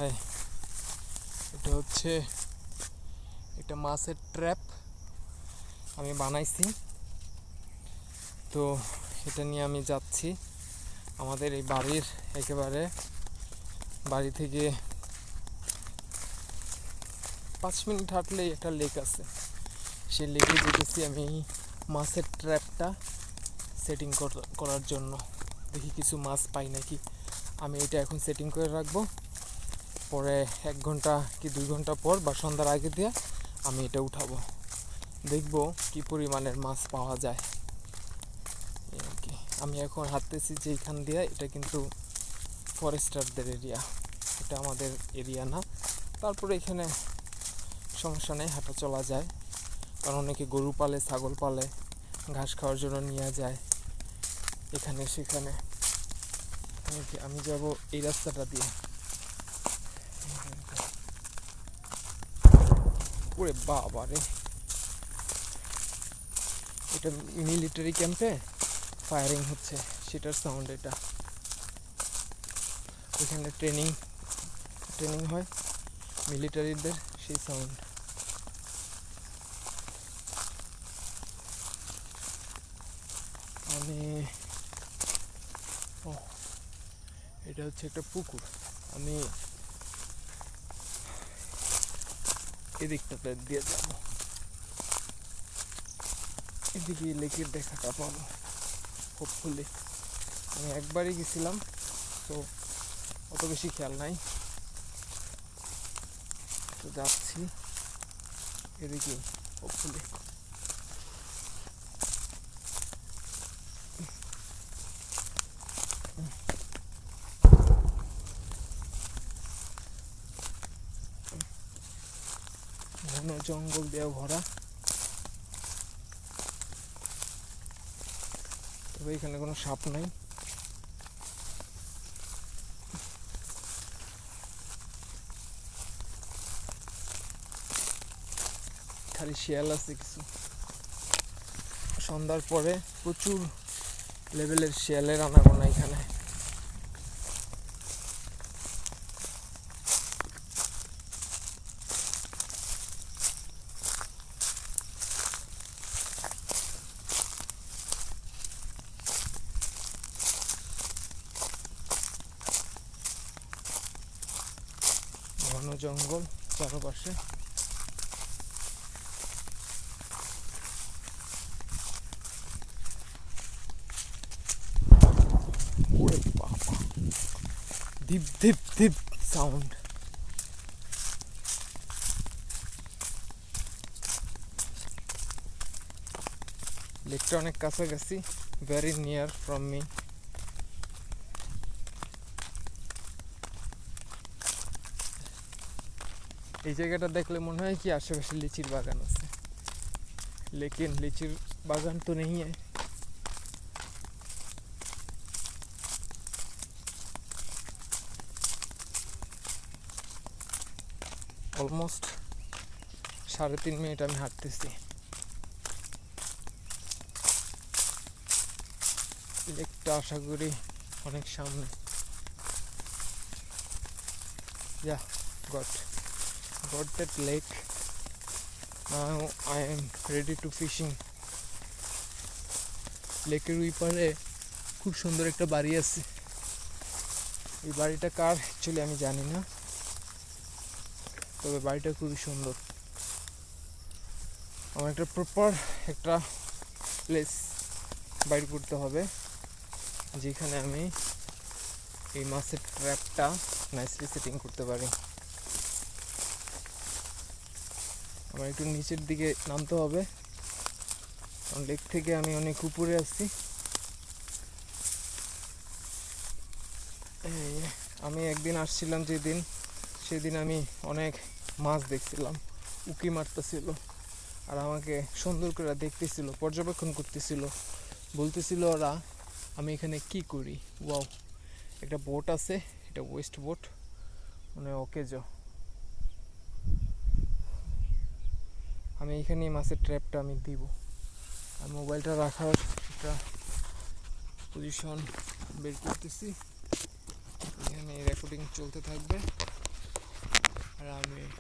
দেখায়। এটা হচ্ছে একটা মাছের ট্র্যাপ আমি বানাইছি, তো এটা নিয়ে আমি যাচ্ছি আমাদের এই বাড়ির একেবারে বাড়ি থেকে 5 মিনিট হাঁটলেই একটা লেক আছে, সেই লেকে যেতেছি আমি মাছের ট্র্যাপটা সেটিং করার জন্য। দেখি কিছু মাছ পাই নাকি। আমি এটা এখন সেটিং করে রাখবো, পরে 1 ঘন্টা কি 2 ঘন্টা পর বা সন্ধ্যার আগে দিয়ে আমি এটা উঠাবো, দেখবো কি পরিমাণের মাছ পাওয়া যায় আর কি। আমি এখন হাঁটতেছি যেখান দিয়ে, এটা কিন্তু ফরেস্টারদের এরিয়া, এটা আমাদের এরিয়া না। তারপরে এখানে সমস্যা নেই, হাঁটা চলা যায়, কারণ অনেকে গরু পালে, ছাগল পালে, ঘাস খাওয়ার জন্য নিয়ে যায় এখানে সেখানে। আমি যাব এই রাস্তাটা দিয়ে। ওরে বাবা রে, এটা মিলিটারি ক্যাম্পে ফায়ারিং হচ্ছে, সেটার সাউন্ড এটা। এখানে ট্রেনিং হয় মিলিটারিদের, সেই সাউন্ড। আমি এটা হচ্ছে একটা পুকুর, আমি এদিকটাতে দিয়ে যাব, এদিকে লেকের দেখাটা পাবো হোপফুলি। আমি একবারই গেছিলাম, তো অত বেশি খেয়াল নাই, তো যাচ্ছি এদিকে হোপফুলি। ঘন জঙ্গল দিয়ে ভরা, তবে এখানে কোনো সাপ নাই। খালি শিয়াল আছে কিছু। সন্ধ্যার পরে প্রচুর লেভেলের শিয়ালের আনাগোনা এখানে। ঘন জঙ্গল চারপাশে। ধিপ ধিপ ধিপ সাউন্ড। লেকটা অনেক কাছাকাছি, ভেরি নিয়ার ফ্রম মি। এই জায়গাটা দেখলে মনে হয় কি আশেপাশে লিচির বাগান আছে, লেকিন লিচির বাগান তো নেই। অলমোস্ট 3.5 মিনিট আমি হাঁটতেছি। লেকটা আশা করি অনেক সামনে। Yeah, got that lake. Now I am ready to fishing. লেকের ওই পারে খুব সুন্দর একটা বাড়ি আছে, এই বাড়িটা কার অ্যাকচুয়ালি আমি জানি না, তবে বাড়িটা খুবই সুন্দর। আমার একটা প্রপার একটা প্লেস বাইর করতে হবে যেখানে আমি এই মাছের ট্র্যাপটা নাইসলি সেটিং করতে পারি। আমার একটু নিচের দিকে নামতে হবে, কারণ লেক থেকে আমি অনেক উপরে আসছি। আমি একদিন আসছিলাম সেদিন আমি অনেক মাছ দেখছিলাম, উকি মারতেছিল, আর আমাকে সুন্দর করে দেখতেছিল, পর্যবেক্ষণ করতেছিল, বলতেছিল ওরা আমি এখানে কি করি। ওয়াও, একটা বোট আছে, এটা ওয়েস্ট বোট, মানে ওকেজ। আমি এখানে মাছের ট্র্যাপটা আমি দিব, আর মোবাইলটা রাখার একটা পজিশন বের করতেছি, এখানে রেকর্ডিং চলতে থাকবে। আমি